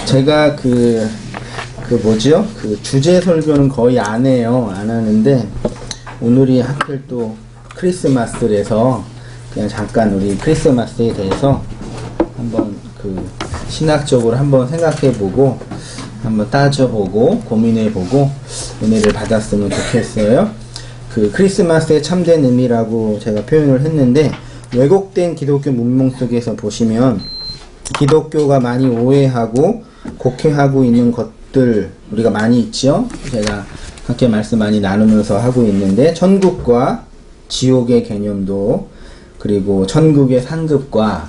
제가 뭐죠? 주제 설교는 거의 안 해요. 안 하는데, 오늘이 하필 또 크리스마스라서, 그냥 잠깐 우리 크리스마스에 대해서 한번 신학적으로 한번 생각해보고, 한번 따져보고, 고민해보고, 은혜를 받았으면 좋겠어요. 크리스마스의 참된 의미라고 제가 표현을 했는데, 왜곡된 기독교 문명 속에서 보시면, 기독교가 많이 오해하고 곡해하고 있는 것들 우리가 많이 있죠. 제가 함께 말씀 많이 나누면서 하고 있는데, 천국과 지옥의 개념도, 그리고 천국의 상급과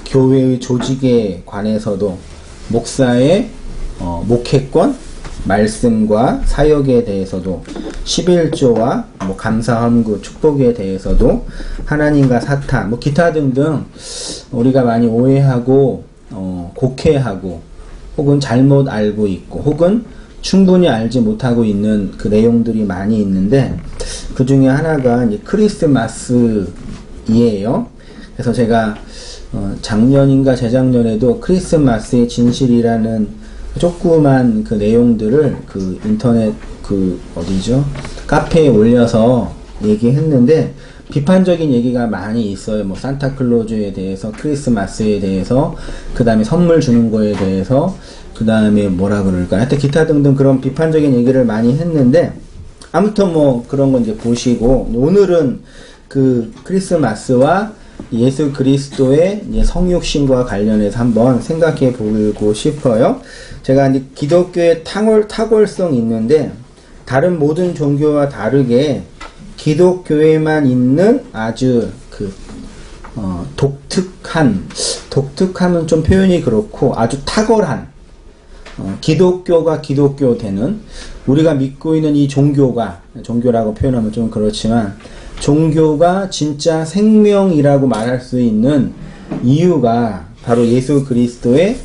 교회의 조직에 관해서도, 목사의 목회권, 말씀과 사역에 대해서도, 11조와 감사함구 축복에 대해서도, 하나님과 사탄, 기타 등등 우리가 많이 오해하고 곡해하고 혹은 잘못 알고 있고 혹은 충분히 알지 못하고 있는 그 내용들이 많이 있는데, 그 중에 하나가 이제 크리스마스이에요. 그래서 제가 작년인가 재작년에도 크리스마스의 진실이라는 조그만 그 내용들을 인터넷 어디죠? 카페에 올려서 얘기했는데, 비판적인 얘기가 많이 있어요. 산타클로즈에 대해서, 크리스마스에 대해서, 그 다음에 선물 주는 거에 대해서, 그 다음에 뭐라 그럴까, 하여튼 기타 등등 그런 비판적인 얘기를 많이 했는데, 아무튼 그런 거 이제 보시고, 오늘은 크리스마스와 예수 그리스도의 이제 성육신과 관련해서 한번 생각해 보고 싶어요. 제가 이제 기독교의 탁월성이 있는데, 다른 모든 종교와 다르게 기독교에만 있는 아주 독특함은 좀 표현이 그렇고 아주 탁월한 기독교가 기독교 되는, 우리가 믿고 있는 이 종교라고 표현하면 좀 그렇지만, 종교가 진짜 생명이라고 말할 수 있는 이유가 바로 예수 그리스도의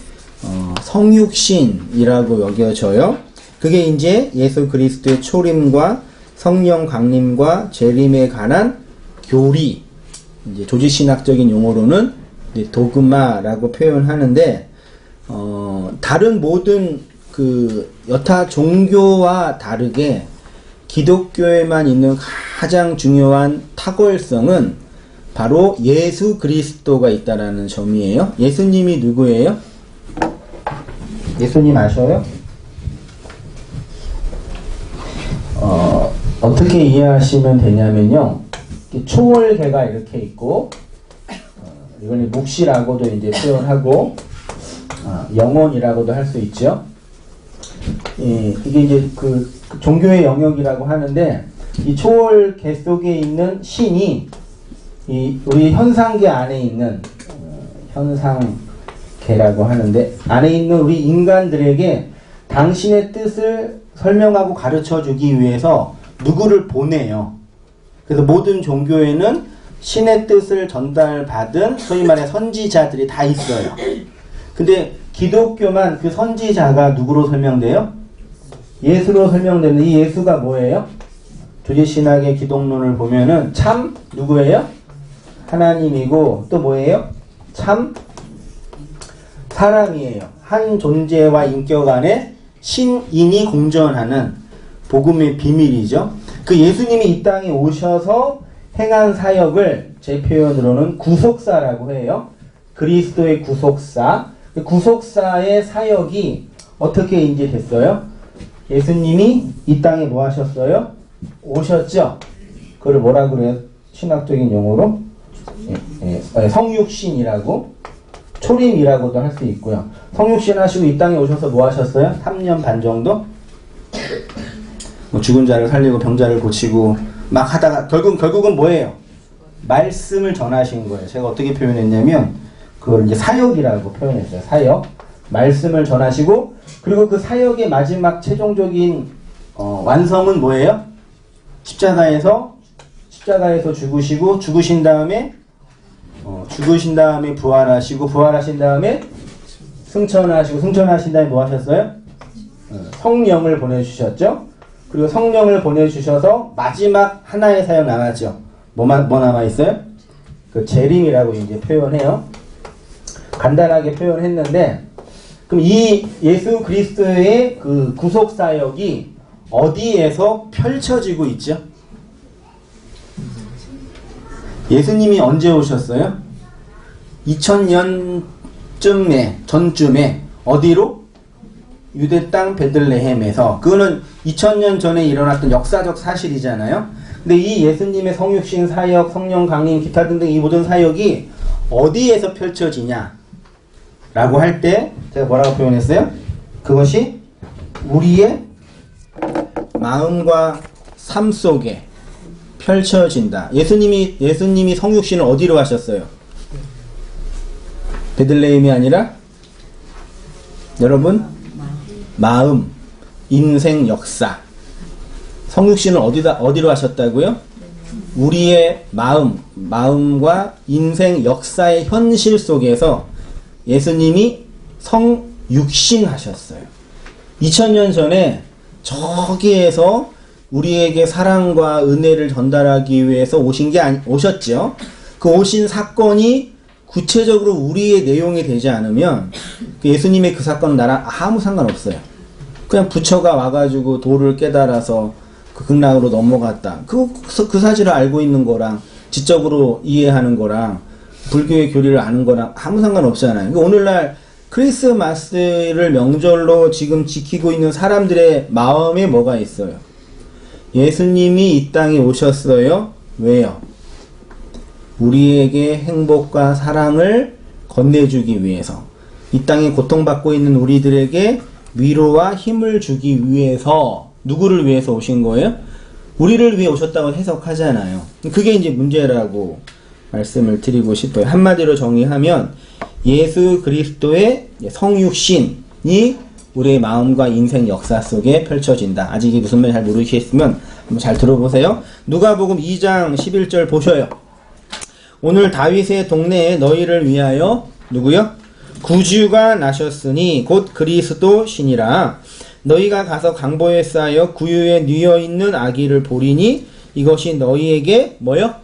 성육신이라고 여겨져요. 그게 이제 예수 그리스도의 초림과 성령 강림과 재림에 관한 교리, 이제 조직신학적인 용어로는 이제 도그마라고 표현하는데, 다른 모든 여타 종교와 다르게 기독교에만 있는 가장 중요한 탁월성은 바로 예수 그리스도가 있다라는 점이에요. 예수님이 누구예요? 예수님 아셔요? 어떻게 이해하시면 되냐면요, 초월계가 이렇게 있고, 이걸 묵시라고도 이제 표현하고, 영혼이라고도 할 수 있죠. 이게 이제 종교의 영역이라고 하는데, 이 초월계 속에 있는 신이 우리 현상계 안에 있는 현상계라고 하는데, 안에 있는 우리 인간들에게 당신의 뜻을 설명하고 가르쳐 주기 위해서 누구를 보내요. 그래서 모든 종교에는 신의 뜻을 전달받은 소위 말해 선지자들이 다 있어요. 근데 기독교만 그 선지자가 누구로 설명돼요? 예수로 설명되는, 이 예수가 뭐예요? 조지신학의 기독론을 보면은 참 누구예요? 하나님이고, 또 뭐예요? 참 사람이에요. 한 존재와 인격 안에 신인이 공존하는 복음의 비밀이죠. 예수님이 이 땅에 오셔서 행한 사역을 제 표현으로는 구속사라고 해요. 그리스도의 구속사. 구속사의 사역이 어떻게 이제 됐어요? 예수님이 이 땅에 뭐 하셨어요? 오셨죠? 그걸 뭐라 그래요? 신학적인 용어로? 성육신이라고, 초림이라고도 할 수 있고요. 성육신 하시고 이 땅에 오셔서 뭐 하셨어요? 3년 반 정도? 죽은 자를 살리고 병자를 고치고 막 하다가 결국은 뭐예요? 말씀을 전하신 거예요. 제가 어떻게 표현했냐면, 그걸 이제 사역이라고 표현했어요. 사역. 말씀을 전하시고, 그리고 그 사역의 마지막 최종적인 완성은 뭐예요? 십자가에서 죽으시고, 죽으신 다음에 부활하시고, 부활하신 다음에 승천하시고, 승천하신 다음에 뭐 하셨어요? 성령을 보내주셨죠? 그리고 성령을 보내주셔서 마지막 하나의 사역 남았죠. 뭐 남아있어요? 재림이라고 이제 표현해요. 간단하게 표현했는데, 그럼 이 예수 그리스도의 그 구속 사역이 어디에서 펼쳐지고 있죠? 예수님이 언제 오셨어요? 2000년쯤에 전쯤에 어디로? 유대 땅 베들레헴에서. 그거는 2000년 전에 일어났던 역사적 사실이잖아요. 근데 이 예수님의 성육신 사역, 성령 강림, 기타 등등 이 모든 사역이 어디에서 펼쳐지냐 라고 할 때 제가 뭐라고 표현했어요? 그것이 우리의 마음과 삶 속에 펼쳐진다. 예수님이 성육신을 어디로 하셨어요? 베들레헴이 아니라 여러분 마음, 인생, 역사. 성육신을 어디로 하셨다고요? 우리의 마음과 인생, 역사의 현실 속에서 예수님이 성육신 하셨어요. 2000년 전에 저기에서 우리에게 사랑과 은혜를 전달하기 위해서 오셨죠. 그 오신 사건이 구체적으로 우리의 내용이 되지 않으면 예수님의 그 사건은 나랑 아무 상관없어요. 그냥 부처가 와가지고 도를 깨달아서 그 극락으로 넘어갔다. 그 사실을 알고 있는 거랑 지적으로 이해하는 거랑 불교의 교리를 아는 거랑 아무 상관없잖아요. 그러니까 오늘날 크리스마스를 명절로 지금 지키고 있는 사람들의 마음에 뭐가 있어요? 예수님이 이 땅에 오셨어요. 왜요? 우리에게 행복과 사랑을 건네주기 위해서, 이 땅에 고통받고 있는 우리들에게 위로와 힘을 주기 위해서. 누구를 위해서 오신 거예요? 우리를 위해 오셨다고 해석하잖아요. 그게 이제 문제라고 말씀을 드리고 싶어요. 한마디로 정의하면 예수 그리스도의 성육신이 우리의 마음과 인생 역사 속에 펼쳐진다. 아직 이게 무슨 말인지 잘 모르시겠으면 한번 잘 들어보세요. 누가복음 2장 11절 보셔요. 오늘 다윗의 동네에 너희를 위하여 누구요? 구주가 나셨으니 곧 그리스도 신이라. 너희가 가서 강보에 쌓여 구유에 뉘어 있는 아기를 보리니 이것이 너희에게 뭐요?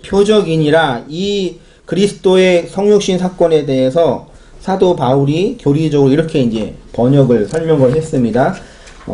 표적이니라. 이 그리스도의 성육신 사건에 대해서 사도 바울이 교리적으로 이렇게 이제 번역을 설명을 했습니다.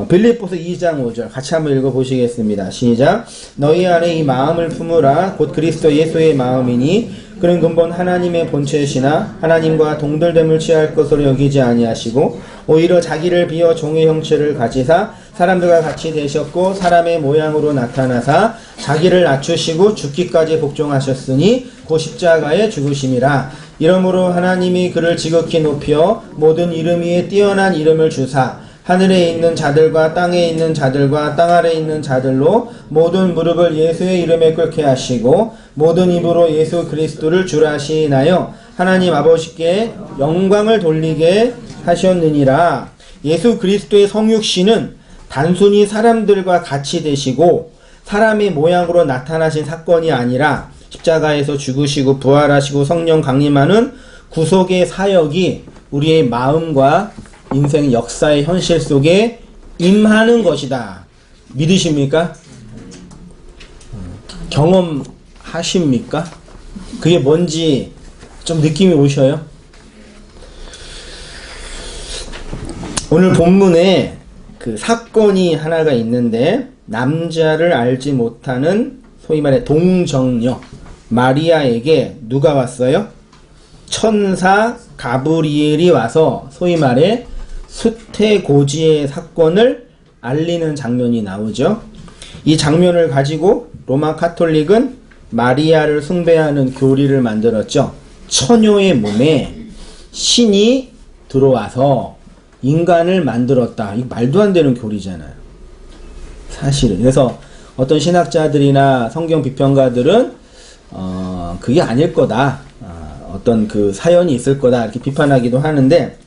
빌립보서 2장 5절 같이 한번 읽어보시겠습니다. 시작. 너희 안에 이 마음을 품으라. 곧 그리스도 예수의 마음이니 그는 근본 하나님의 본체시나 하나님과 동들됨을 취할 것으로 여기지 아니하시고 오히려 자기를 비어 종의 형체를 가지사 사람들과 같이 되셨고 사람의 모양으로 나타나사 자기를 낮추시고 죽기까지 복종하셨으니 그 십자가에 죽으심이라. 이러므로 하나님이 그를 지극히 높여 모든 이름 위에 뛰어난 이름을 주사 하늘에 있는 자들과 땅에 있는 자들과 땅 아래에 있는 자들로 모든 무릎을 예수의 이름에 꿇게 하시고 모든 입으로 예수 그리스도를 주라 하시나요 하나님 아버지께 영광을 돌리게 하셨느니라. 예수 그리스도의 성육신은 단순히 사람들과 같이 되시고 사람의 모양으로 나타나신 사건이 아니라 십자가에서 죽으시고 부활하시고 성령 강림하는 구속의 사역이 우리의 마음과 인생 역사의 현실 속에 임하는 것이다. 믿으십니까? 경험하십니까? 그게 뭔지 좀 느낌이 오셔요? 오늘 본문에 그 사건이 하나가 있는데 남자를 알지 못하는 소위 말해 동정녀 마리아에게 누가 왔어요? 천사 가브리엘이 와서 소위 말해 수태고지의 사건을 알리는 장면이 나오죠. 이 장면을 가지고 로마 카톨릭은 마리아를 숭배하는 교리를 만들었죠. 처녀의 몸에 신이 들어와서 인간을 만들었다. 이거 말도 안 되는 교리잖아요. 사실은. 그래서 어떤 신학자들이나 성경 비평가들은 그게 아닐 거다. 어떤 그 사연이 있을 거다. 이렇게 비판하기도 하는데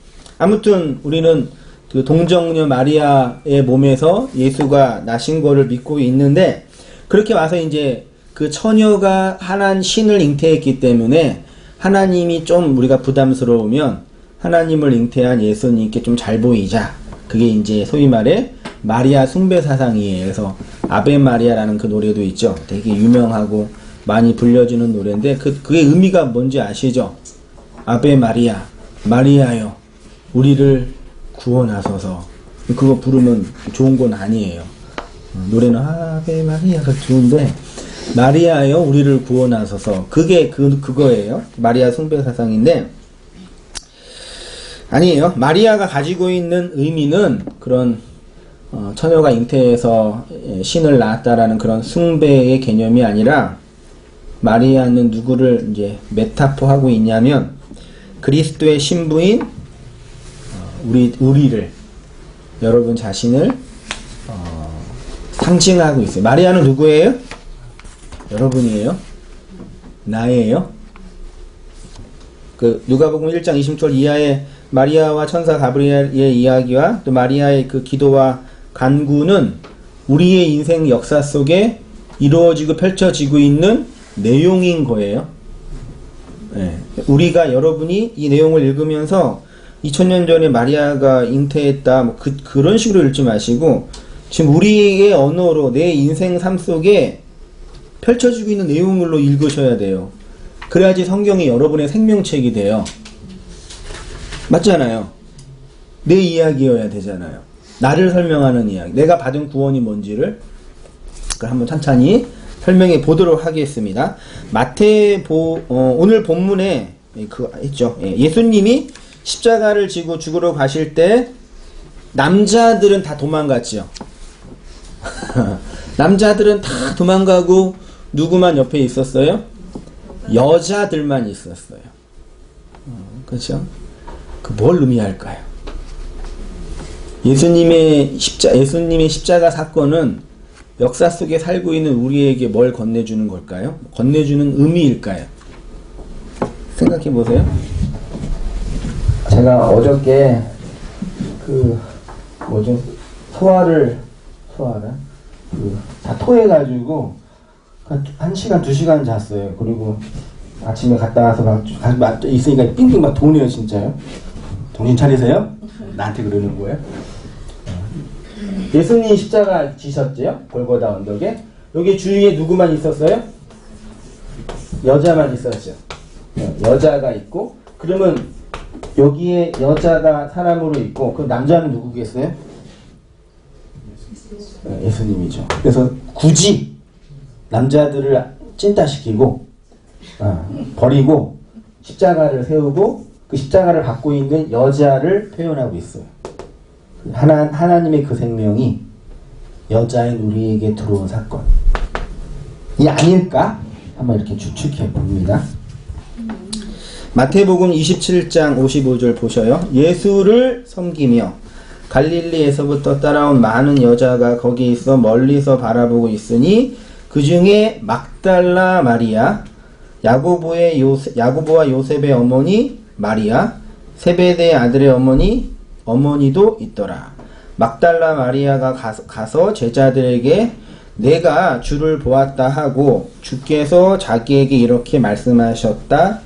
아무튼 우리는 그 동정녀 마리아의 몸에서 예수가 나신 거를 믿고 있는데 그렇게 와서 이제 그 처녀가 하나님 신을 잉태했기 때문에 하나님이 좀 우리가 부담스러우면 하나님을 잉태한 예수님께 좀 잘 보이자. 그게 이제 소위 말해 마리아 숭배 사상이에요. 그래서 아베 마리아라는 그 노래도 있죠. 되게 유명하고 많이 불려지는 노래인데 그게 의미가 뭔지 아시죠? 아베 마리아, 마리아여, 우리를 구원하소서. 그거 부르면 좋은 건 아니에요. 노래는 아베 마리아가 좋은데, 마리아여 우리를 구원하소서. 그게 그거예요. 마리아 숭배 사상인데, 아니에요. 마리아가 가지고 있는 의미는 그런 처녀가 잉태해서 신을 낳았다라는 그런 숭배의 개념이 아니라, 마리아는 누구를 이제 메타포하고 있냐면 그리스도의 신부인 우리를, 여러분 자신을 상징하고 있어요. 마리아는 누구예요? 여러분이에요? 나예요? 그 누가복음 1장 20절 이하의 마리아와 천사 가브리엘의 이야기와 또 마리아의 그 기도와 간구는 우리의 인생 역사 속에 이루어지고 펼쳐지고 있는 내용인 거예요. 네. 우리가, 여러분이 이 내용을 읽으면서 2000년 전에 마리아가 잉태했다 뭐 그런 식으로 읽지 마시고, 지금 우리의 언어로 내 인생 삶 속에 펼쳐지고 있는 내용으로 읽으셔야 돼요. 그래야지 성경이 여러분의 생명책이 돼요. 맞잖아요. 내 이야기여야 되잖아요. 나를 설명하는 이야기, 내가 받은 구원이 뭔지를 한번 천천히 설명해 보도록 하겠습니다. 오늘 본문에 그거 했죠. 예수님이 십자가를 지고 죽으러 가실 때 남자들은 다 도망갔죠. 남자들은 다 도망가고 누구만 옆에 있었어요? 여자들만 있었어요. 그렇죠? 그 뭘 의미할까요? 예수님의 십자가 사건은 역사 속에 살고 있는 우리에게 뭘 건네주는 걸까요? 건네주는 의미일까요? 생각해 보세요. 제가 어저께 소화를 다 토해가지고 1시간 2시간 잤어요. 그리고 아침에 갔다 와서 있으니까 삥삥 막 도네요. 진짜요. 정신 차리세요? 나한테 그러는 거예요? 예수님 십자가 지셨죠? 골고다 언덕에. 여기 주위에 누구만 있었어요? 여자만 있었죠. 여자가 있고, 그러면 여기에 여자가 사람으로 있고, 그 남자는 누구겠어요? 예수님이죠. 그래서 굳이 남자들을 찐따시키고 버리고 십자가를 세우고 그 십자가를 갖고 있는 여자를 표현하고 있어요. 하나님의 그 생명이 여자인 우리에게 들어온 사건이 아닐까? 한번 이렇게 추측해 봅니다. 마태복음 27장 55절 보셔요. 예수를 섬기며 갈릴리에서부터 따라온 많은 여자가 거기 있어 멀리서 바라보고 있으니 그 중에 막달라 마리아, 야고보와 요셉의 어머니 마리아, 세베대의 아들의 어머니도 있더라. 막달라 마리아가 가서 제자들에게 내가 주를 보았다 하고 주께서 자기에게 이렇게 말씀하셨다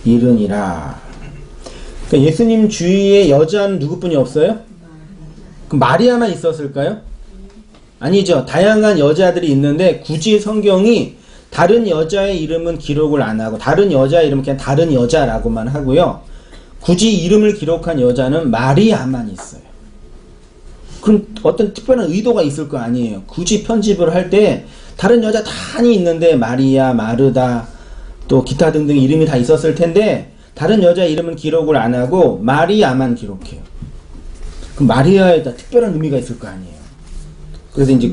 이르니라. 그러니까 예수님 주위에 여자는 누구뿐이 없어요? 그럼 마리아만 있었을까요? 아니죠. 다양한 여자들이 있는데 굳이 성경이 다른 여자의 이름은 기록을 안 하고 다른 여자의 이름은 그냥 다른 여자라고만 하고요. 굳이 이름을 기록한 여자는 마리아만 있어요. 그럼 어떤 특별한 의도가 있을 거 아니에요. 굳이 편집을 할 때 다른 여자 많이 있는데 마리아, 마르다 또 기타 등등 이름이 다 있었을 텐데 다른 여자 이름은 기록을 안 하고 마리아만 기록해요. 그럼 마리아에다 특별한 의미가 있을 거 아니에요. 그래서 이제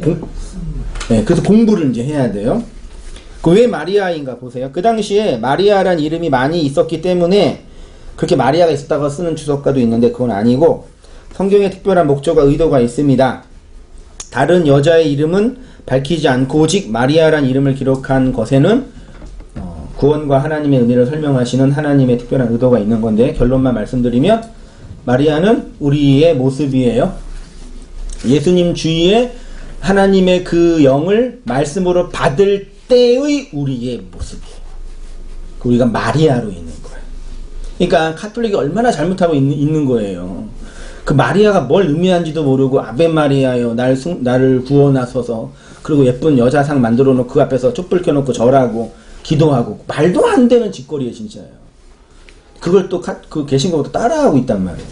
그래서 공부를 이제 해야 돼요. 그 왜 마리아인가 보세요. 그 당시에 마리아란 이름이 많이 있었기 때문에 그렇게 마리아가 있었다고 쓰는 주석가도 있는데 그건 아니고 성경에 특별한 목적과 의도가 있습니다. 다른 여자의 이름은 밝히지 않고 오직 마리아란 이름을 기록한 것에는 구원과 하나님의 은혜를 설명하시는 하나님의 특별한 의도가 있는 건데, 결론만 말씀드리면 마리아는 우리의 모습이에요. 예수님 주위에 하나님의 그 영을 말씀으로 받을 때의 우리의 모습이에요. 우리가 마리아로 있는 거예요. 그러니까 카톨릭이 얼마나 잘못하고 있는 거예요. 그 마리아가 뭘 의미한지도 모르고 아베 마리아여 나를 구원하소서, 그리고 예쁜 여자상 만들어 놓고 그 앞에서 촛불 켜놓고 절하고 기도하고, 말도 안 되는 짓거리예요 진짜요. 그걸 또 그 계신 것부터 따라하고 있단 말이에요.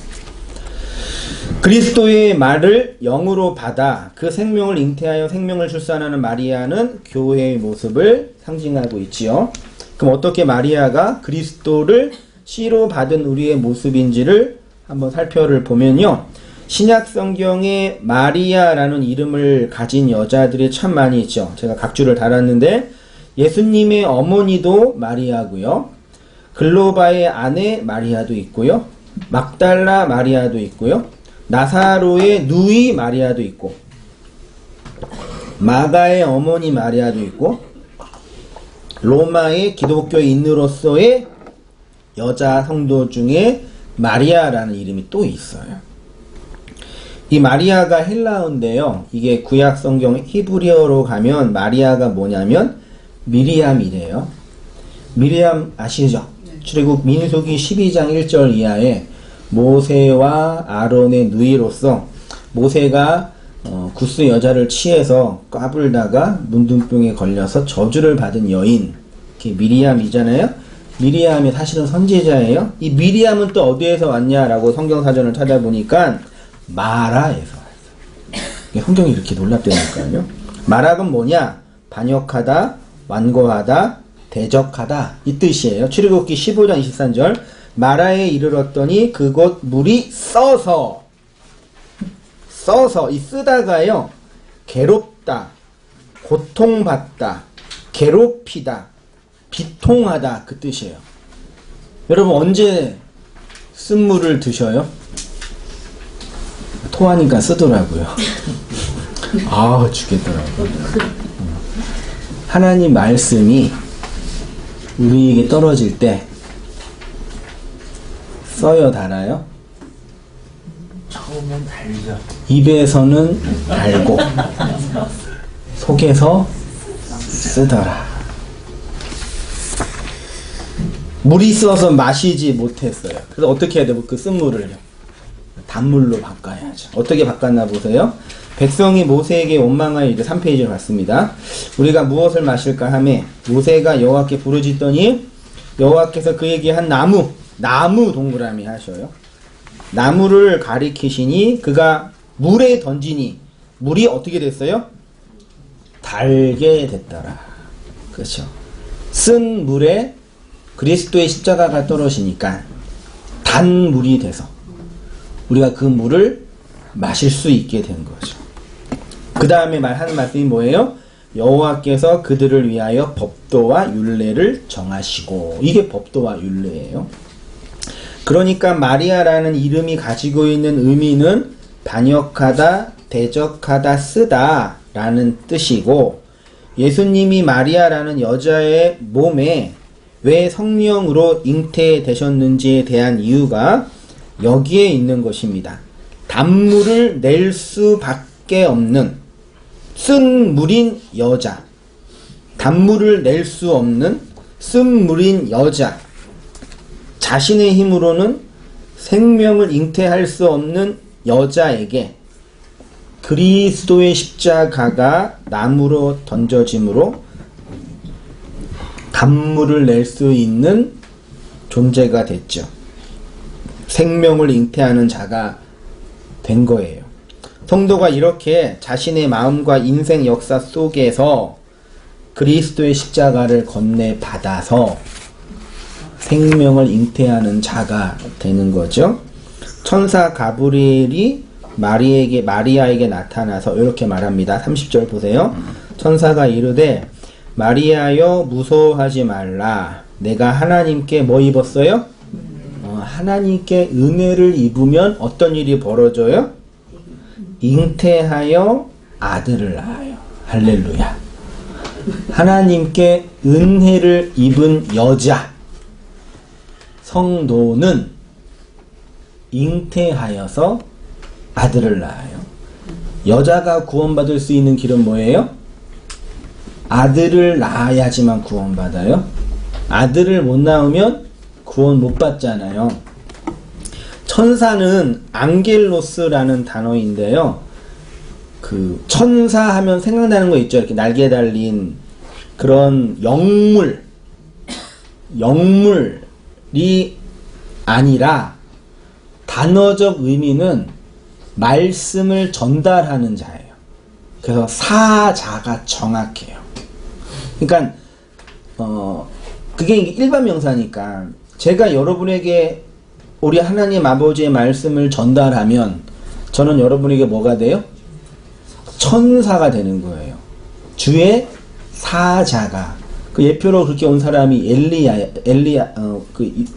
그리스도의 말을 영으로 받아 그 생명을 잉태하여 생명을 출산하는 마리아는 교회의 모습을 상징하고 있지요. 그럼 어떻게 마리아가 그리스도를 씨로 받은 우리의 모습인지를 한번 살펴보면요. 신약 성경에 마리아라는 이름을 가진 여자들이 참 많이 있죠. 제가 각주를 달았는데 예수님의 어머니도 마리아고요. 글로바의 아내 마리아도 있고요. 막달라 마리아도 있고요. 나사로의 누이 마리아도 있고 마가의 어머니 마리아도 있고 로마의 기독교의 인으로서의 여자 성도 중에 마리아라는 이름이 또 있어요. 이 마리아가 헬라어인데요. 이게 구약 성경 히브리어로 가면 마리아가 뭐냐면 미리암이래요. 미리암 아시죠? 출애굽 민수기 12장 1절 이하에 모세와 아론의 누이로서 모세가 구스 여자를 취해서 까불다가 문둥병에 걸려서 저주를 받은 여인, 이렇게 미리암이잖아요. 미리암이 사실은 선지자예요. 이 미리암은 또 어디에서 왔냐라고 성경사전을 찾아보니까 마라에서 왔어요. 성경이 이렇게 놀랍다니까요. 마락은 뭐냐? 반역하다, 완고하다, 대적하다 이 뜻이에요. 출애굽기 15장 23절 마라에 이르렀더니 그곳 물이 써서 이 쓰다가요 괴롭다, 고통받다, 괴롭히다, 비통하다 그 뜻이에요. 여러분 언제 쓴물을 드셔요? 토하니까 쓰더라고요. 아 죽겠더라고요. 하나님 말씀이 우리에게 떨어질 때 써요, 달아요? 처음엔 달죠. 입에서는 달고 속에서 쓰더라. 물이 써서 마시지 못했어요. 그래서 어떻게 해야 돼요? 그 쓴물을요? 단물로 바꿔야죠. 어떻게 바꿨나 보세요. 백성이 모세에게 원망하여 이제 3페이지를 봤습니다. 우리가 무엇을 마실까 하매 모세가 여호와께 부르짖더니 여호와께서 그에게 한 나무 동그라미 하셔요. 나무를 가리키시니 그가 물에 던지니 물이 어떻게 됐어요? 달게 됐더라. 그렇죠. 쓴 물에 그리스도의 십자가가 떨어지니까 단 물이 돼서 우리가 그 물을 마실 수 있게 된 거죠. 그 다음에 하는 말씀이 뭐예요? 여호와께서 그들을 위하여 법도와 율례를 정하시고, 이게 법도와 율례예요. 그러니까 마리아라는 이름이 가지고 있는 의미는 반역하다, 대적하다, 쓰다 라는 뜻이고, 예수님이 마리아라는 여자의 몸에 왜 성령으로 잉태되셨는지에 대한 이유가 여기에 있는 것입니다. 단물을 낼 수밖에 없는 쓴 물인 여자, 단물을 낼 수 없는 쓴 물인 여자, 자신의 힘으로는 생명을 잉태할 수 없는 여자에게 그리스도의 십자가가 나무로 던져짐으로 단물을 낼 수 있는 존재가 됐죠. 생명을 잉태하는 자가 된 거예요. 성도가 이렇게 자신의 마음과 인생 역사 속에서 그리스도의 십자가를 건네받아서 생명을 잉태하는 자가 되는 거죠. 천사 가브리엘이 마리아에게 나타나서 이렇게 말합니다. 30절 보세요. 천사가 이르되 마리아여 무서워하지 말라. 내가 하나님께 뭐 입었어요? 하나님께 은혜를 입으면 어떤 일이 벌어져요? 잉태하여 아들을 낳아요. 할렐루야. 하나님께 은혜를 입은 여자 성도는 잉태하여서 아들을 낳아요. 여자가 구원받을 수 있는 길은 뭐예요? 아들을 낳아야지만 구원받아요. 아들을 못 낳으면 구원 못 받잖아요. 천사는 앙겔로스라는 단어인데요. 그 천사 하면 생각나는 거 있죠. 이렇게 날개 달린 그런 영물이 아니라 단어적 의미는 말씀을 전달하는 자예요. 그래서 사자가 정확해요. 그러니까 그게 일반 명사니까 제가 여러분에게 우리 하나님 아버지의 말씀을 전달하면 저는 여러분에게 뭐가 돼요? 천사가 되는 거예요. 주의 사자가. 그 예표로 그렇게 온 사람이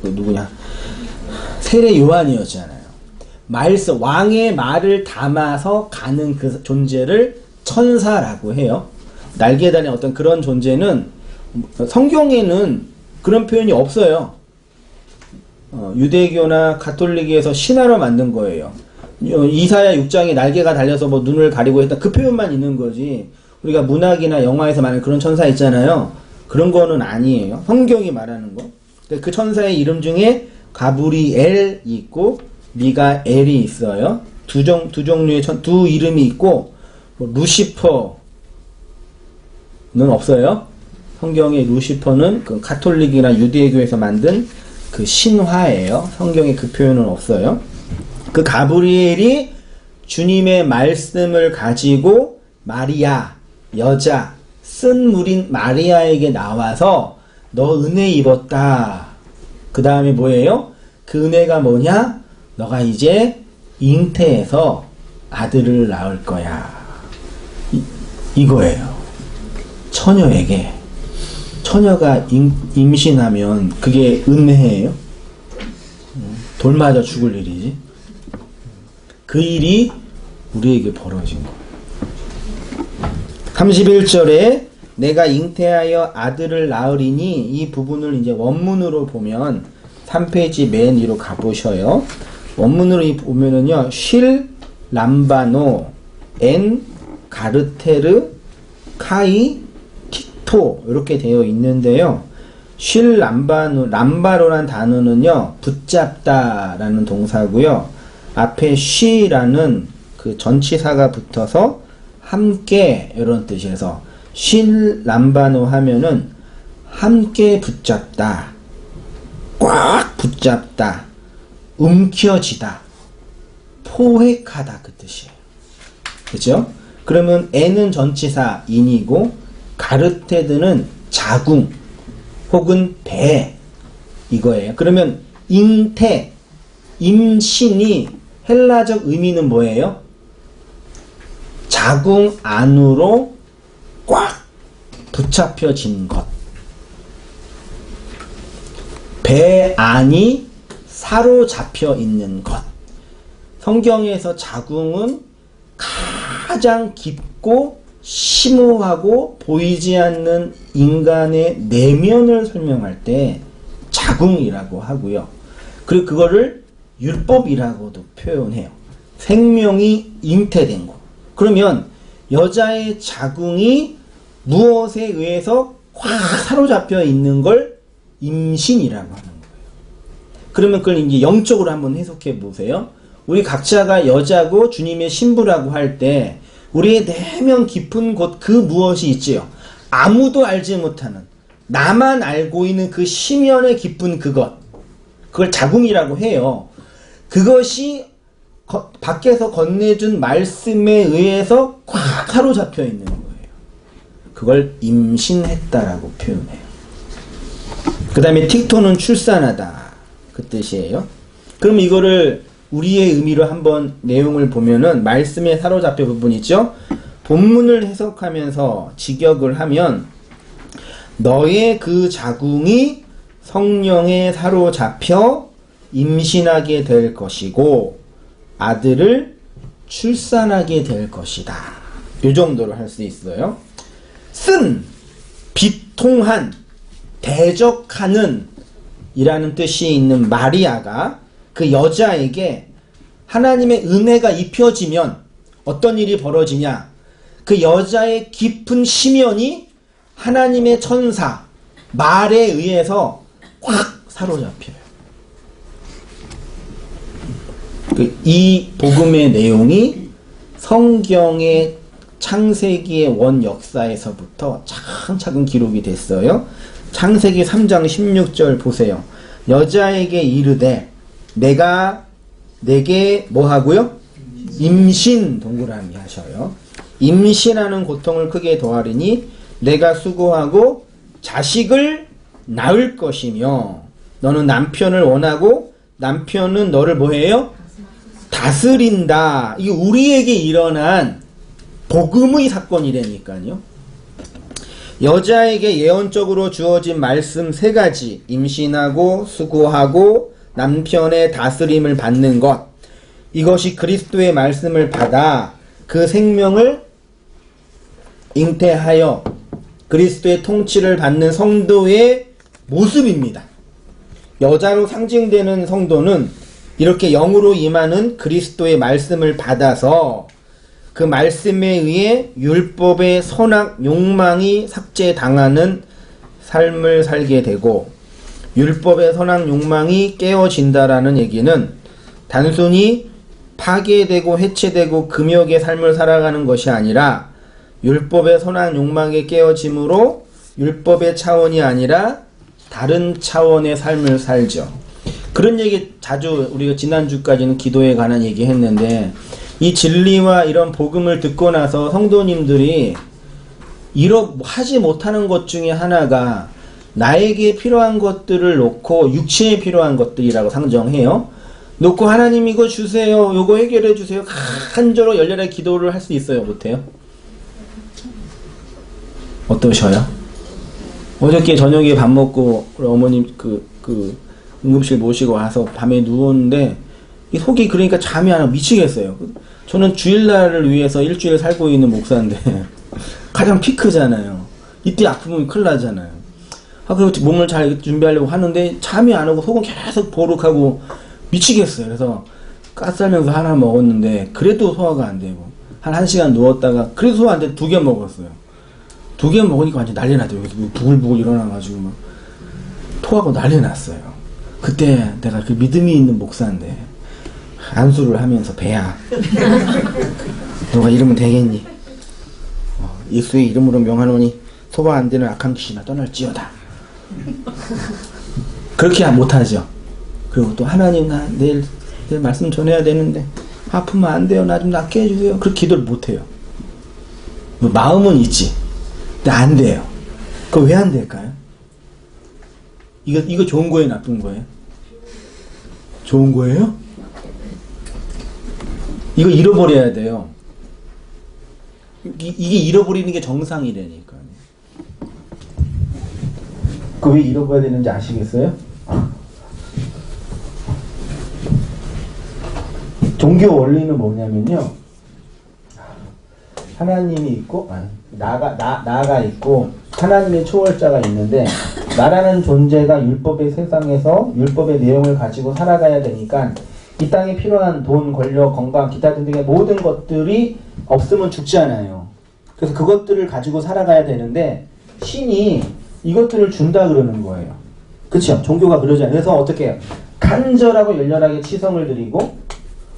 누구냐? 세례 요한이었잖아요. 왕의 말을 담아서 가는 그 존재를 천사라고 해요. 날개 달린 어떤 그런 존재는 성경에는 그런 표현이 없어요. 유대교나 가톨릭에서 신화로 만든 거예요. 이사야 6장에 날개가 달려서 뭐 눈을 가리고 했다 그 표현만 있는 거지. 우리가 문학이나 영화에서 말하는 그런 천사 있잖아요. 그런 거는 아니에요. 성경이 말하는 거. 그 천사의 이름 중에 가브리엘이 있고 미가엘이 있어요. 두 종류의 두 이름이 있고 뭐 루시퍼는 없어요. 성경의 루시퍼는 그 가톨릭이나 유대교에서 만든 그 신화예요. 성경에 그 표현은 없어요. 그 가브리엘이 주님의 말씀을 가지고 마리아, 여자, 쓴물인 마리아에게 나와서 너 은혜 입었다. 그 다음에 뭐예요? 그 은혜가 뭐냐? 너가 이제 잉태해서 아들을 낳을 거야. 이거예요. 처녀에게. 처녀가 임신하면 그게 은혜예요? 돌 맞아 죽을 일이지. 그 일이 우리에게 벌어진 거예요. 31절에 내가 잉태하여 아들을 낳으리니 이 부분을 이제 원문으로 보면 3페이지 맨 위로 가보셔요. 원문으로 보면은요, 쉴 람바노 엔 가르테르 카이 키토 이렇게 되어 있는데요. 쉴 람바로란 단어는요, 붙잡다 라는 동사고요. 앞에 쉬라는 그 전치사가 붙어서 함께 이런 뜻이어서 쉴 람바노 하면은 함께 붙잡다, 꽉 붙잡다, 움켜쥐다, 포획하다 그 뜻이에요. 그죠? 그러면 애는 전치사 인이고 가르테드는 자궁 혹은 배 이거예요. 그러면 잉태, 임신이 헬라적 의미는 뭐예요? 자궁 안으로 꽉 붙잡혀진 것. 배 안이 사로잡혀 있는 것. 성경에서 자궁은 가장 깊고 심오하고 보이지 않는 인간의 내면을 설명할 때 자궁이라고 하고요. 그리고 그거를 율법이라고도 표현해요. 생명이 잉태된 것. 그러면 여자의 자궁이 무엇에 의해서 확 사로잡혀 있는 걸 임신이라고 하는 거예요. 그러면 그걸 이제 영적으로 한번 해석해 보세요. 우리 각자가 여자고 주님의 신부라고 할 때 우리의 내면 깊은 곳 그 무엇이 있지요? 아무도 알지 못하는 나만 알고 있는 그 심연의 깊은 그것, 그걸 자궁이라고 해요. 그것이 밖에서 건네준 말씀에 의해서 꽉 사로잡혀 있는 거예요. 그걸 임신했다라고 표현해요. 그 다음에 틱토는 출산하다 그 뜻이에요. 그럼 이거를 우리의 의미로 한번 내용을 보면은 말씀에 사로잡혀 부분 있죠? 본문을 해석하면서 직역을 하면 너의 그 자궁이 성령에 사로잡혀 임신하게 될 것이고 아들을 출산하게 될 것이다. 이 정도로 할 수 있어요. 쓴, 비통한, 대적하는 이라는 뜻이 있는 마리아가 그 여자에게 하나님의 은혜가 입혀지면 어떤 일이 벌어지냐? 그 여자의 깊은 심연이 하나님의 천사 말에 의해서 확 사로잡혀요. 이 복음의 내용이 성경의 창세기의 원 역사에서부터 차근차근 기록이 됐어요. 창세기 3장 16절 보세요. 여자에게 이르되 내가 내게 뭐 하고요? 임신 동그라미 하셔요. 임신하는 고통을 크게 더하리니 내가 수고하고 자식을 낳을 것이며 너는 남편을 원하고 남편은 너를 뭐해요? 다스린다. 이게 우리에게 일어난 복음의 사건이라니까요. 여자에게 예언적으로 주어진 말씀 3가지, 임신하고 수고하고 남편의 다스림을 받는 것, 이것이 그리스도의 말씀을 받아 그 생명을 잉태하여 그리스도의 통치를 받는 성도의 모습입니다. 여자로 상징되는 성도는 이렇게 영으로 임하는 그리스도의 말씀을 받아서 그 말씀에 의해 율법의 선악 욕망이 삭제당하는 삶을 살게 되고, 율법의 선악 욕망이 깨어진다라는 얘기는 단순히 파괴되고 해체되고 금욕의 삶을 살아가는 것이 아니라 율법의 선악 욕망에 깨어짐으로 율법의 차원이 아니라 다른 차원의 삶을 살죠. 그런 얘기 자주 우리가 지난주까지는 기도에 관한 얘기 했는데, 이 진리와 이런 복음을 듣고 나서 성도님들이 하지 못하는 것 중에 하나가 나에게 필요한 것들을 놓고 육체에 필요한 것들이라고 상정해요. 놓고 하나님 이거 주세요, 이거 해결해 주세요, 간절히 열렬하게 기도를 할 수 있어요, 못해요? 어떠셔요? 어저께 저녁에 밥 먹고 우리 어머님 응급실 모시고 와서 밤에 누웠는데 이 속이 그러니까 잠이 안 와 미치겠어요. 저는 주일날을 위해서 일주일 살고 있는 목사인데 가장 피크잖아요. 이때 아프면 큰일 나잖아요. 그리고 몸을 잘 준비하려고 하는데 잠이 안 오고 속은 계속 버럭하고 미치겠어요. 그래서 가스라면서 하나 먹었는데 그래도 소화가 안 되고 한 1시간 누웠다가 그래도 소화 안 돼 2개 먹었어요. 2개 먹으니까 완전 난리 나죠. 여기서 부글부글 일어나가지고 막 토하고 난리 났어요. 그때 내가 그 믿음이 있는 목사인데 안수를 하면서 배야 너가 이러면 되겠니? 예수의 이름으로 명하노니 소화 안 되는 악한 귀신아 떠날지어다. 그렇게 못하죠. 그리고 또 하나님 나 내일 말씀 전해야 되는데 아프면 안 돼요. 나 좀 낫게 해주세요. 그렇게 기도를 못해요. 마음은 있지. 근데 안 돼요. 그거 왜 안 될까요? 이거 좋은 거예요? 나쁜 거예요? 좋은 거예요? 이거 잃어버려야 돼요. 이게 잃어버리는 게 정상이라니까요. 그 왜 잃어버려야 되는지 아시겠어요? 종교 원리는 뭐냐면요. 하나님이 있고, 나가 있고, 하나님의 초월자가 있는데, 나라는 존재가 율법의 세상에서 율법의 내용을 가지고 살아가야 되니까, 이 땅에 필요한 돈, 권력, 건강, 기타 등등의 모든 것들이 없으면 죽잖아요. 그래서 그것들을 가지고 살아가야 되는데, 신이 이것들을 준다 그러는 거예요. 그쵸? 종교가 그러잖아요. 그래서 어떻게 해요? 간절하고 열렬하게 치성을 드리고,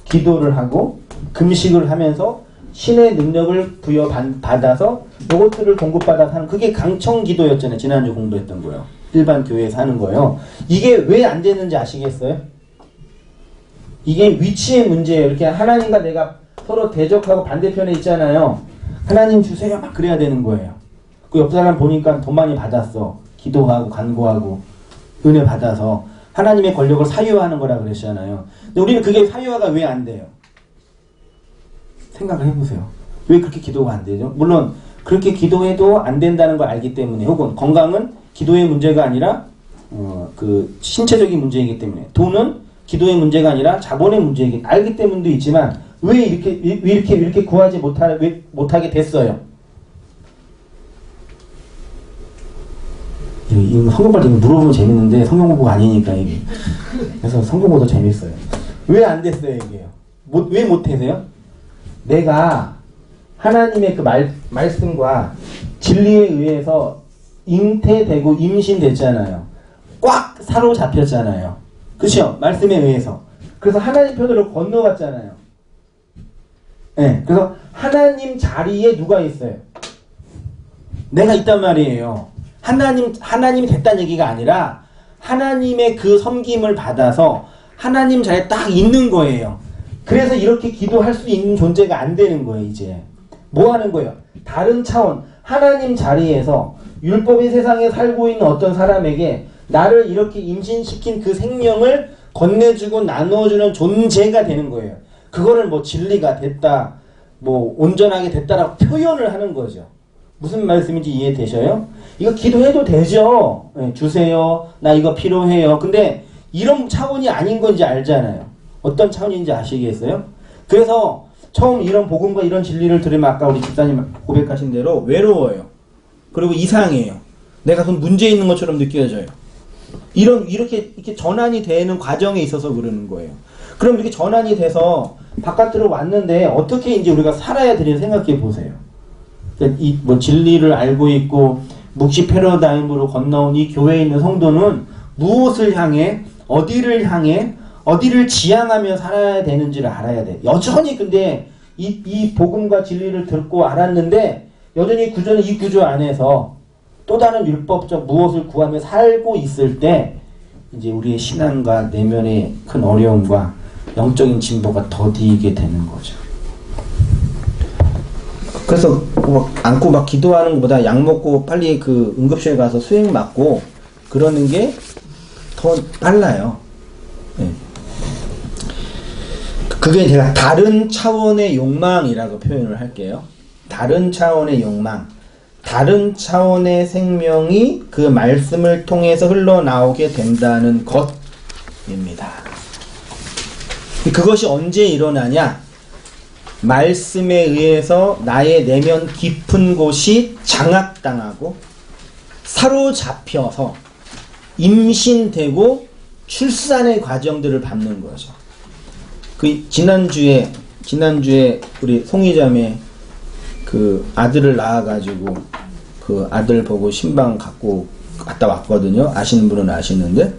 기도를 하고, 금식을 하면서, 신의 능력을 부여받아서 이것들을 공급받아서 하는 그게 강청기도였잖아요. 지난주 공부했던 거예요. 일반 교회에서 하는 거예요. 이게 왜 안 되는지 아시겠어요? 이게 위치의 문제예요. 이렇게 하나님과 내가 서로 대적하고 반대편에 있잖아요. 하나님 주세요 막 그래야 되는 거예요. 그 옆 사람 보니까 돈 많이 받았어. 기도하고 간구하고 은혜 받아서 하나님의 권력을 사유화하는 거라 그랬잖아요. 근데 우리는 그게 사유화가 왜 안 돼요? 생각을 해보세요. 왜 그렇게 기도가 안 되죠? 물론 그렇게 기도해도 안 된다는 걸 알기 때문에, 혹은 건강은 기도의 문제가 아니라 그 신체적인 문제이기 때문에, 돈은 기도의 문제가 아니라 자본의 문제이기 알기 때문도 있지만 왜 이렇게 구하지 못하게 됐어요? 이거 성경발 때문에 물어보면 재밌는데 성경 공부가 아니니까 이게. 그래서 성경보다 재밌어요. 왜 안 됐어요 이게요? 왜 못해서요? 내가 하나님의 그 말씀과 진리에 의해서 잉태되고 임신됐잖아요. 꽉 사로잡혔잖아요. 그렇죠? 말씀에 의해서. 그래서 하나님 편으로 건너갔잖아요. 네, 그래서 하나님 자리에 누가 있어요? 내가 있단 말이에요. 하나님이 됐다는 얘기가 아니라 하나님의 그 섬김을 받아서 하나님 자리에 딱 있는 거예요. 그래서 이렇게 기도할 수 있는 존재가 안 되는 거예요. 이제 뭐 하는 거예요? 다른 차원, 하나님 자리에서 율법의 세상에 살고 있는 어떤 사람에게 나를 이렇게 임신시킨 그 생명을 건네주고 나누어주는 존재가 되는 거예요. 그거를 뭐 진리가 됐다, 뭐 온전하게 됐다라고 표현을 하는 거죠. 무슨 말씀인지 이해되셔요? 이거 기도해도 되죠. 네, 주세요. 나 이거 필요해요. 근데 이런 차원이 아닌 건지 알잖아요. 어떤 차원인지 아시겠어요? 그래서 처음 이런 복음과 이런 진리를 들으면 아까 우리 집사님 고백하신 대로 외로워요. 그리고 이상해요. 내가 좀 문제 있는 것처럼 느껴져요. 이렇게 전환이 되는 과정에 있어서 그러는 거예요. 그럼 이렇게 전환이 돼서 바깥으로 왔는데 어떻게 이제 우리가 살아야 되는지 생각해 보세요. 이 뭐 진리를 알고 있고 묵시 패러다임으로 건너온 이 교회에 있는 성도는 무엇을 향해, 어디를 지향하며 살아야 되는지를 알아야 돼. 여전히 근데 이 복음과 진리를 듣고 알았는데 여전히 이 구조 안에서 또 다른 율법적 무엇을 구하며 살고 있을 때 이제 우리의 신앙과 내면의 큰 어려움과 영적인 진보가 더디게 되는 거죠. 그래서 막 안고 막 기도하는 것보다 약 먹고 빨리 그 응급실에 가서 수액 맞고 그러는 게 더 빨라요. 네. 그게 제가 다른 차원의 욕망이라고 표현을 할게요. 다른 차원의 욕망. 다른 차원의 생명이 그 말씀을 통해서 흘러나오게 된다는 것입니다. 그것이 언제 일어나냐? 말씀에 의해서 나의 내면 깊은 곳이 장악당하고 사로잡혀서 임신되고 출산의 과정들을 밟는 거죠. 그 지난주에 우리 송이자매 그 아들을 낳아가지고 그 아들 보고 신방 갖고 갔다 왔거든요. 아시는 분은 아시는데,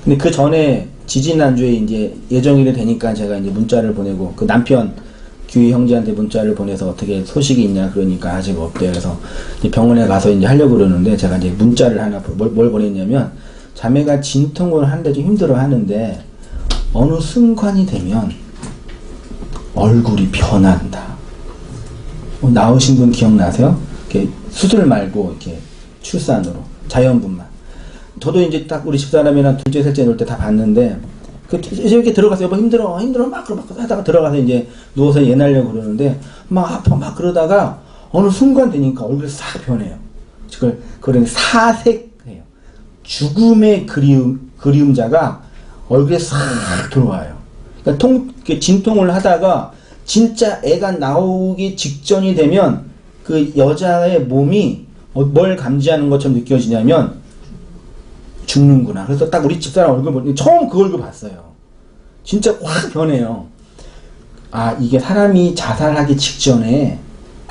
근데 그 전에 지지난주에 이제 예정일이 되니까 제가 이제 문자를 보내고 그 남편 규희 형제한테 문자를 보내서 어떻게 소식이 있냐 그러니까 아직 없대요. 그래서 이제 병원에 가서 이제 하려고 그러는데 제가 이제 문자를 하나 뭘 보냈냐면 자매가 진통을 하는데 좀 힘들어 하는데 어느 순간이 되면 얼굴이 변한다. 나오신 분 기억나세요? 이렇게 수술 말고 이렇게 출산으로 자연분만. 저도 이제 딱 우리 집사람이랑 둘째 셋째 놀 때 다 봤는데 이렇게 들어가서 여보 힘들어 막 하다가 들어가서 이제 누워서 예 날려고 그러는데 막 아파 막 그러다가 어느 순간 되니까 얼굴이 싹 변해요. 그걸 사색해요. 죽음의 그리움자가 얼굴에 싹 들어와요. 그러니까 진통을 하다가 진짜 애가 나오기 직전이 되면 그 여자의 몸이 뭘 감지하는 것처럼 느껴지냐면 죽는구나. 그래서 딱 우리 집사람 얼굴 보니 처음 그 얼굴 봤어요. 진짜 확 변해요. 아, 이게 사람이 자살하기 직전에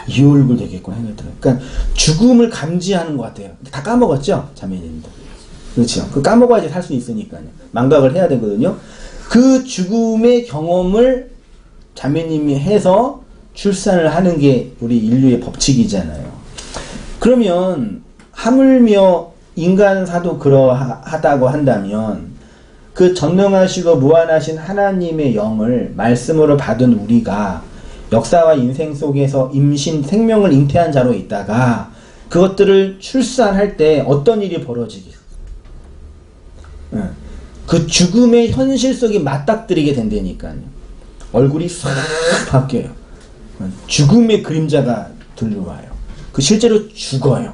이 얼굴 되겠구나 생각들어요. 그러니까 죽음을 감지하는 것 같아요. 다 까먹었죠, 자매님들. 그렇죠. 그 까먹어야지 살 수 있으니까요. 망각을 해야 되거든요. 그 죽음의 경험을 자매님이 해서 출산을 하는 게 우리 인류의 법칙이잖아요. 그러면 하물며 인간사도 그러하다고 한다면 그 전능하시고 무한하신 하나님의 영을 말씀으로 받은 우리가 역사와 인생 속에서 생명을 잉태한 자로 있다가 그것들을 출산할 때 어떤 일이 벌어지겠어요? 그 죽음의 현실 속에 맞닥뜨리게 된다니까요. 얼굴이 싹 바뀌어요. 죽음의 그림자가 들려와요. 그 실제로 죽어요.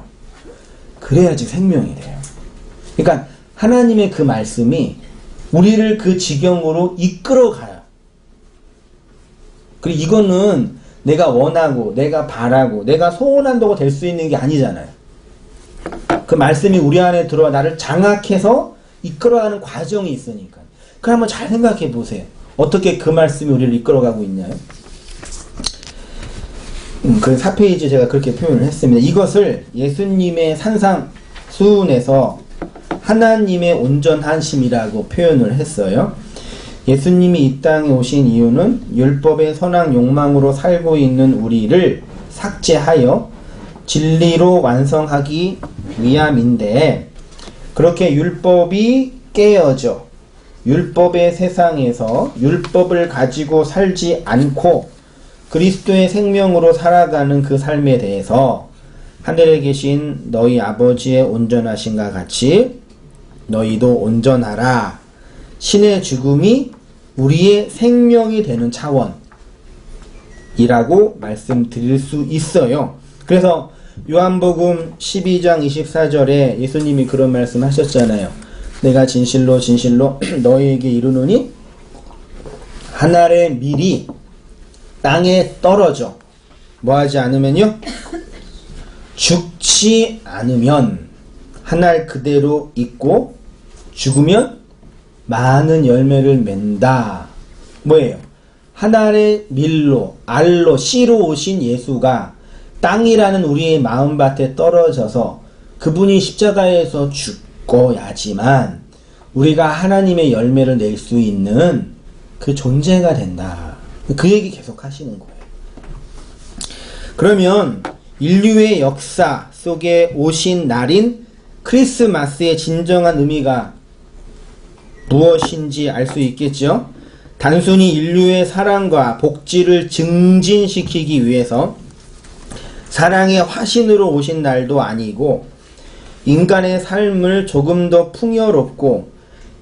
그래야지 생명이 돼요. 그러니까 하나님의 그 말씀이 우리를 그 지경으로 이끌어가요. 그리고 이거는 내가 원하고 내가 바라고 내가 소원한다고 될 수 있는 게 아니잖아요. 그 말씀이 우리 안에 들어와 나를 장악해서 이끌어가는 과정이 있으니까. 그럼 한번 잘 생각해 보세요. 어떻게 그 말씀이 우리를 이끌어가고 있나요? 그 4페이지 제가 그렇게 표현을 했습니다. 이것을 예수님의 산상수훈에서 하나님의 온전하심이라고 표현을 했어요. 예수님이 이 땅에 오신 이유는 율법의 선악 욕망으로 살고 있는 우리를 삭제하여 진리로 완성하기 위함인데, 그렇게 율법이 깨어져 율법의 세상에서 율법을 가지고 살지 않고 그리스도의 생명으로 살아가는 그 삶에 대해서 하늘에 계신 너희 아버지의 온전하심과 같이 너희도 온전하라. 신의 죽음이 우리의 생명이 되는 차원이라고 말씀드릴 수 있어요. 그래서 요한복음 12장 24절에 예수님이 그런 말씀 하셨잖아요. 내가 진실로 진실로 너희에게 이르노니 한 알의 밀이 땅에 떨어져 뭐하지 않으면요, 죽지 않으면 한 알 그대로 있고 죽으면 많은 열매를 맺는다. 뭐예요? 한 알의 밀로, 알로, 씨로 오신 예수가 땅이라는 우리의 마음밭에 떨어져서 그분이 십자가에서 죽어야지만 우리가 하나님의 열매를 낼 수 있는 그 존재가 된다. 그 얘기 계속 하시는 거예요. 그러면 인류의 역사 속에 오신 날인 크리스마스의 진정한 의미가 무엇인지 알 수 있겠죠? 단순히 인류의 사랑과 복지를 증진시키기 위해서 사랑의 화신으로 오신 날도 아니고 인간의 삶을 조금 더 풍요롭고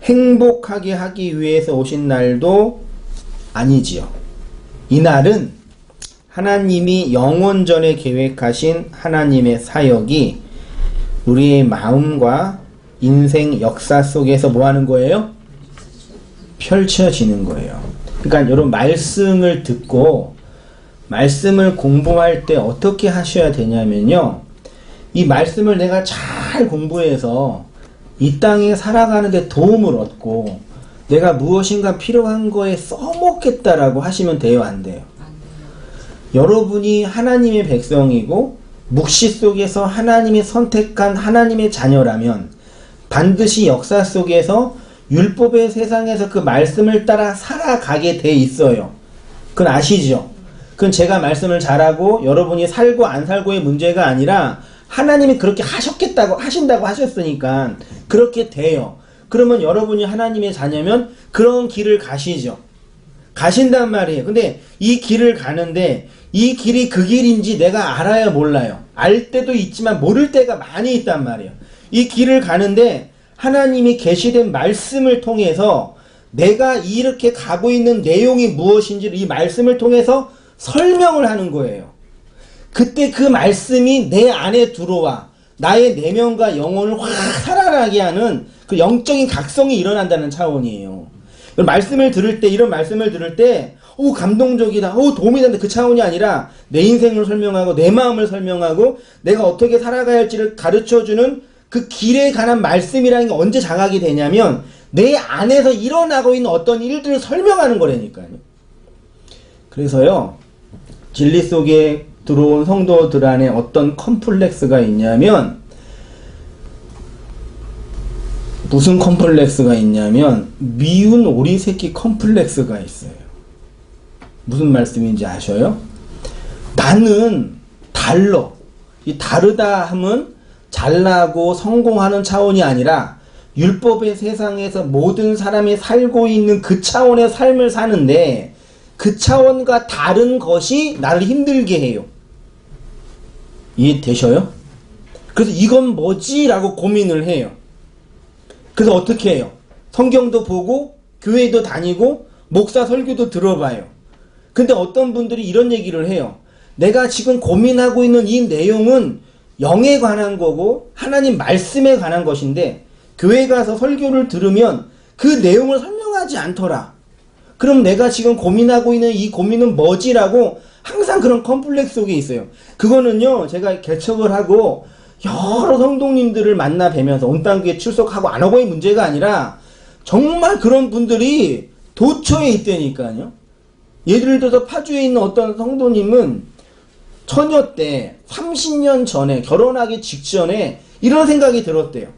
행복하게 하기 위해서 오신 날도 아니지요. 이 날은 하나님이 영원전에 계획하신 하나님의 사역이 우리의 마음과 인생 역사 속에서 뭐 하는 거예요? 펼쳐지는 거예요. 그러니까 여러분, 말씀을 듣고 말씀을 공부할 때 어떻게 하셔야 되냐면요, 이 말씀을 내가 잘 공부해서 이 땅에 살아가는데 도움을 얻고 내가 무엇인가 필요한 거에 써먹겠다라고 하시면 돼요, 안 돼요? 여러분이 하나님의 백성이고 묵시 속에서 하나님이 선택한 하나님의 자녀라면 반드시 역사 속에서 율법의 세상에서 그 말씀을 따라 살아가게 돼 있어요. 그건 아시죠? 그건 제가 말씀을 잘하고 여러분이 살고 안 살고의 문제가 아니라 하나님이 그렇게 하신다고 하셨으니까 그렇게 돼요. 그러면 여러분이 하나님의 자녀면 그런 길을 가시죠. 가신단 말이에요. 근데 이 길을 가는데 이 길이 그 길인지 내가 알아야 몰라요. 알 때도 있지만 모를 때가 많이 있단 말이에요. 이 길을 가는데 하나님이 계시된 말씀을 통해서 내가 이렇게 가고 있는 내용이 무엇인지를 이 말씀을 통해서 설명을 하는 거예요. 그때 그 말씀이 내 안에 들어와 나의 내면과 영혼을 확 살아나게 하는 그 영적인 각성이 일어난다는 차원이에요. 말씀을 들을 때, 이런 말씀을 들을 때 오, 감동적이다, 오, 도움이 된다, 그 차원이 아니라 내 인생을 설명하고 내 마음을 설명하고 내가 어떻게 살아가야 할지를 가르쳐주는 그 길에 관한 말씀이라는 게 언제 자각이 되냐면 내 안에서 일어나고 있는 어떤 일들을 설명하는 거라니까요. 그래서요, 진리 속에 들어온 성도들 안에 어떤 컴플렉스가 있냐면, 무슨 컴플렉스가 있냐면 미운 오리 새끼 컴플렉스가 있어요. 무슨 말씀인지 아셔요? 나는 달러. 이 다르다 함은 잘나고 성공하는 차원이 아니라 율법의 세상에서 모든 사람이 살고 있는 그 차원의 삶을 사는데 그 차원과 다른 것이 나를 힘들게 해요. 이해되셔요? 그래서 이건 뭐지? 라고 고민을 해요. 그래서 어떻게 해요? 성경도 보고 교회도 다니고 목사 설교도 들어봐요. 근데 어떤 분들이 이런 얘기를 해요. 내가 지금 고민하고 있는 이 내용은 영에 관한 거고 하나님 말씀에 관한 것인데 교회 가서 설교를 들으면 그 내용을 설명하지 않더라. 그럼 내가 지금 고민하고 있는 이 고민은 뭐지라고 항상 그런 컴플렉스 속에 있어요. 그거는요, 제가 개척을 하고 여러 성도님들을 만나 뵈면서 온 땅교회 출석하고 안 하고의 문제가 아니라 정말 그런 분들이 도처에 있다니까요. 예를 들어서 파주에 있는 어떤 성도님은 처녀 때 30년 전에 결혼하기 직전에 이런 생각이 들었대요.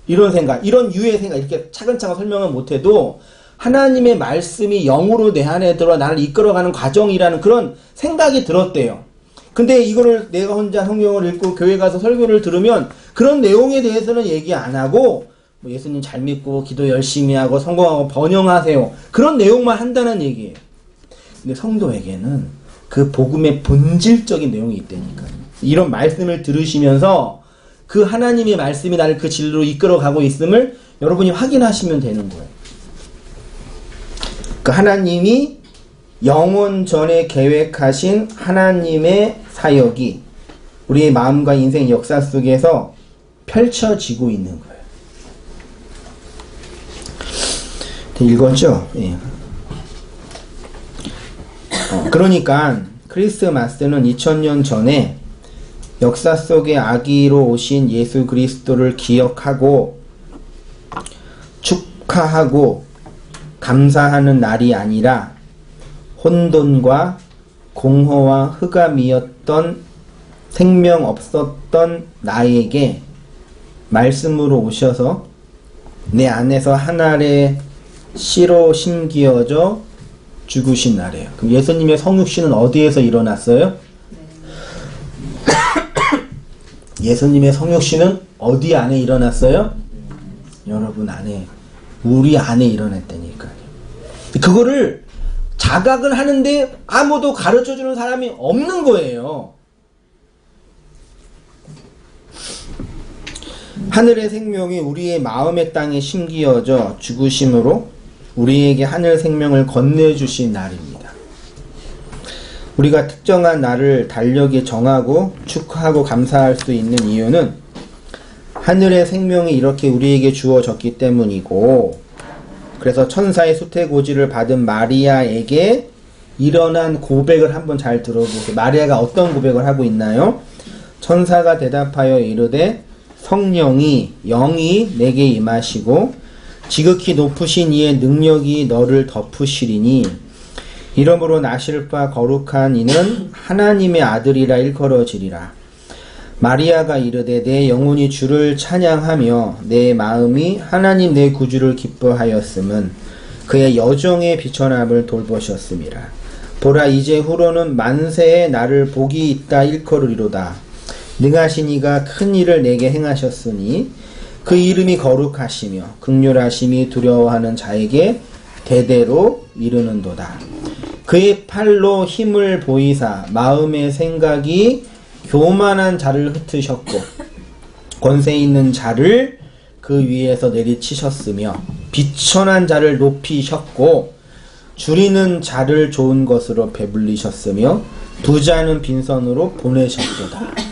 이런 생각, 이런 유의 생각, 이렇게 차근차근 설명을 못해도 하나님의 말씀이 영으로 내 안에 들어 나를 이끌어가는 과정이라는 그런 생각이 들었대요. 근데 이거를 내가 혼자 성경을 읽고 교회 가서 설교를 들으면 그런 내용에 대해서는 얘기 안 하고 뭐 예수님 잘 믿고 기도 열심히 하고 성공하고 번영하세요. 그런 내용만 한다는 얘기예요. 근데 성도에게는 그 복음의 본질적인 내용이 있다니까요. 이런 말씀을 들으시면서 그 하나님의 말씀이 나를 그 진리로 이끌어가고 있음을 여러분이 확인하시면 되는 거예요. 그 하나님이 영원 전에 계획하신 하나님의 사역이 우리의 마음과 인생 역사 속에서 펼쳐지고 있는 거예요. 읽었죠? 예. 그러니까 크리스마스는 2000년 전에 역사 속에 아기로 오신 예수 그리스도를 기억하고 축하하고 감사하는 날이 아니라 혼돈과 공허와 흑암이었던 생명 없었던 나에게 말씀으로 오셔서 내 안에서 하늘의 씨로 심기어져 죽으신 날이에요. 그럼 예수님의 성육신은 어디에서 일어났어요? 예수님의 성육신은 어디 안에 일어났어요? 여러분 안에, 우리 안에 일어났다니까요. 그거를 자각을 하는데 아무도 가르쳐주는 사람이 없는 거예요. 하늘의 생명이 우리의 마음의 땅에 심기어져 죽으심으로 우리에게 하늘 생명을 건네주신 날입니다. 우리가 특정한 날을 달력에 정하고 축하하고 감사할 수 있는 이유는 하늘의 생명이 이렇게 우리에게 주어졌기 때문이고, 그래서 천사의 수태고지를 받은 마리아에게 일어난 고백을 한번 잘 들어보세요. 마리아가 어떤 고백을 하고 있나요? 천사가 대답하여 이르되 성령이 영이 내게 임하시고 지극히 높으신 이의 능력이 너를 덮으시리니 이러므로 나실 바 거룩한 이는 하나님의 아들이라 일컬어지리라. 마리아가 이르되 내 영혼이 주를 찬양하며 내 마음이 하나님 내 구주를 기뻐하였음은 그의 여정의 비천함을 돌보셨음이라. 보라 이제 후로는 만세에 나를 복이 있다 일컬으리로다. 능하신 이가 큰 일을 내게 행하셨으니 그 이름이 거룩하시며 극률하심이 두려워하는 자에게 대대로 이르는도다. 그의 팔로 힘을 보이사 마음의 생각이 교만한 자를 흩으셨고 권세 있는 자를 그 위에서 내리치셨으며 비천한 자를 높이셨고 줄이는 자를 좋은 것으로 배불리셨으며 부자는 빈손으로 보내셨도다.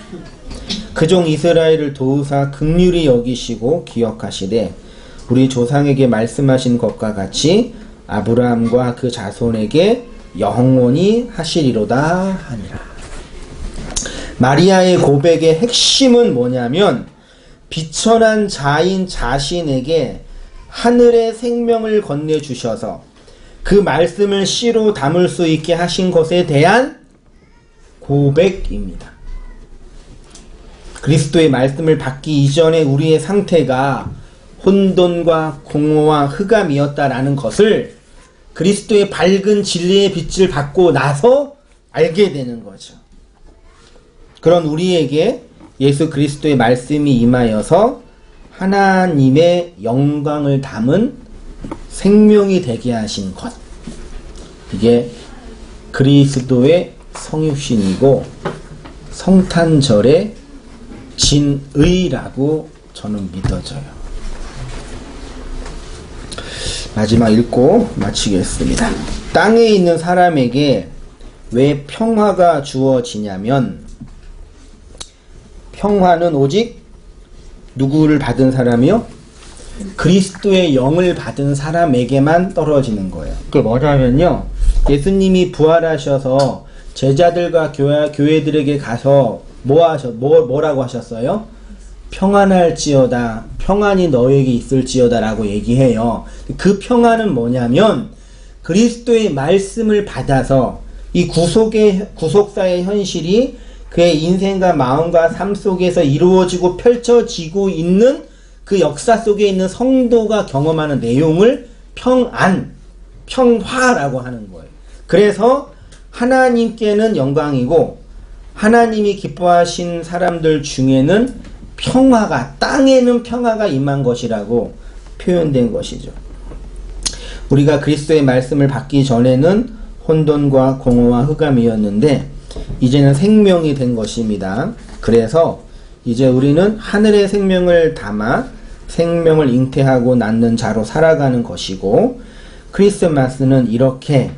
그종 이스라엘을 도우사 긍휼히 여기시고 기억하시되 우리 조상에게 말씀하신 것과 같이 아브라함과 그 자손에게 영원히 하시리로다 하니라. 마리아의 고백의 핵심은 뭐냐면 비천한 자인 자신에게 하늘의 생명을 건네주셔서 그 말씀을 씨로 담을 수 있게 하신 것에 대한 고백입니다. 그리스도의 말씀을 받기 이전에 우리의 상태가 혼돈과 공허와 흑암이었다라는 것을 그리스도의 밝은 진리의 빛을 받고 나서 알게 되는 거죠. 그런 우리에게 예수 그리스도의 말씀이 임하여서 하나님의 영광을 담은 생명이 되게 하신 것, 이게 그리스도의 성육신이고 성탄절의 진의라고 저는 믿어져요. 마지막 읽고 마치겠습니다. 땅에 있는 사람에게 왜 평화가 주어지냐면 평화는 오직 누구를 받은 사람이요? 그리스도의 영을 받은 사람에게만 떨어지는 거예요. 그게 뭐냐면요, 예수님이 부활하셔서 제자들과 교회들에게 가서 뭐라고 하셨어요? 평안할지어다, 평안이 너에게 있을지어다 라고 얘기해요. 그 평안은 뭐냐면 그리스도의 말씀을 받아서 이 구속사의 현실이 그의 인생과 마음과 삶 속에서 이루어지고 펼쳐지고 있는 그 역사 속에 있는 성도가 경험하는 내용을 평화라고 하는 거예요. 그래서 하나님께는 영광이고 하나님이 기뻐하신 사람들 중에는 평화가, 땅에는 평화가 임한 것이라고 표현된 것이죠. 우리가 그리스도의 말씀을 받기 전에는 혼돈과 공허와 흑암이었는데 이제는 생명이 된 것입니다. 그래서 이제 우리는 하늘의 생명을 담아 생명을 잉태하고 낳는 자로 살아가는 것이고, 크리스마스는 이렇게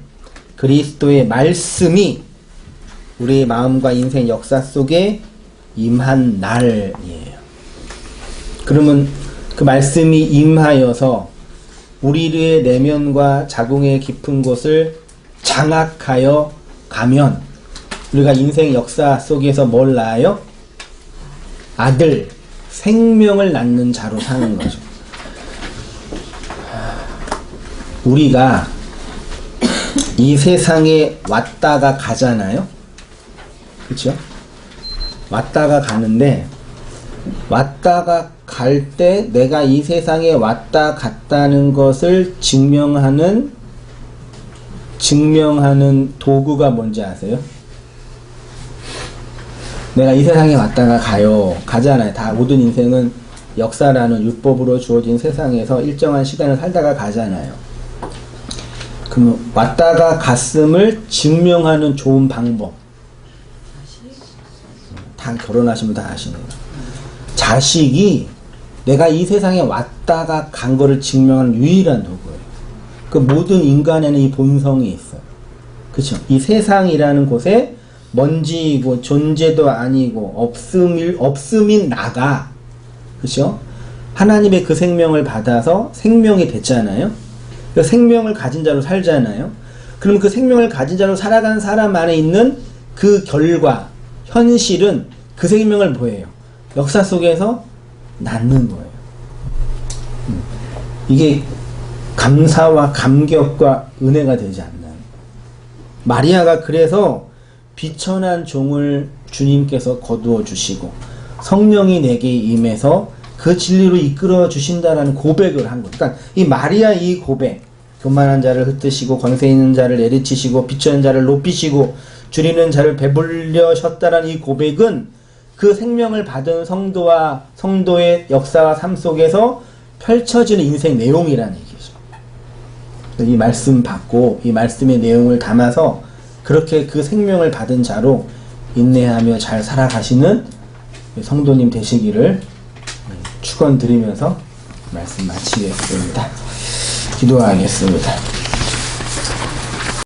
그리스도의 말씀이 우리의 마음과 인생 역사 속에 임한 날이에요. 그러면 그 말씀이 임하여서 우리의 내면과 자궁의 깊은 곳을 장악하여 가면 우리가 인생 역사 속에서 뭘 낳아요? 아들, 생명을 낳는 자로 사는 거죠. 우리가 이 세상에 왔다가 가잖아요. 그렇죠? 왔다가 가는데 왔다가 갈 때 내가 이 세상에 왔다 갔다는 것을 증명하는 도구가 뭔지 아세요? 내가 이 세상에 왔다가 가잖아요. 다 모든 인생은 역사라는 율법으로 주어진 세상에서 일정한 시간을 살다가 가잖아요. 그럼 왔다가 갔음을 증명하는 좋은 방법. 다 결혼하시면 다 아시네요. 자식이 내가 이 세상에 왔다가 간 거를 증명하는 유일한 도구예요. 그 모든 인간에는 이 본성이 있어요. 그렇죠? 이 세상이라는 곳에 먼지이고 존재도 아니고 없음인 나가, 그렇죠? 하나님의 그 생명을 받아서 생명이 됐잖아요. 그 생명을 가진 자로 살잖아요. 그럼 그 생명을 가진 자로 살아간 사람 안에 있는 그 결과, 현실은 그 생명을 뭐예요? 역사 속에서 낳는 거예요. 이게 감사와 감격과 은혜가 되지 않나요? 마리아가 그래서 비천한 종을 주님께서 거두어 주시고 성령이 내게 임해서 그 진리로 이끌어 주신다라는 고백을 한 거예요. 그러니까 이 마리아 이 고백, 교만한 자를 흩으시고 권세 있는 자를 내리치시고 비천한 자를 높이시고 줄이는 자를 배불려셨다라는 이 고백은 그 생명을 받은 성도와 성도의 역사와 삶 속에서 펼쳐지는 인생 내용이라는 얘기죠. 이 말씀 받고 이 말씀의 내용을 담아서 그렇게 그 생명을 받은 자로 인내하며 잘 살아가시는 성도님 되시기를 축원드리면서 말씀 마치겠습니다. 기도하겠습니다.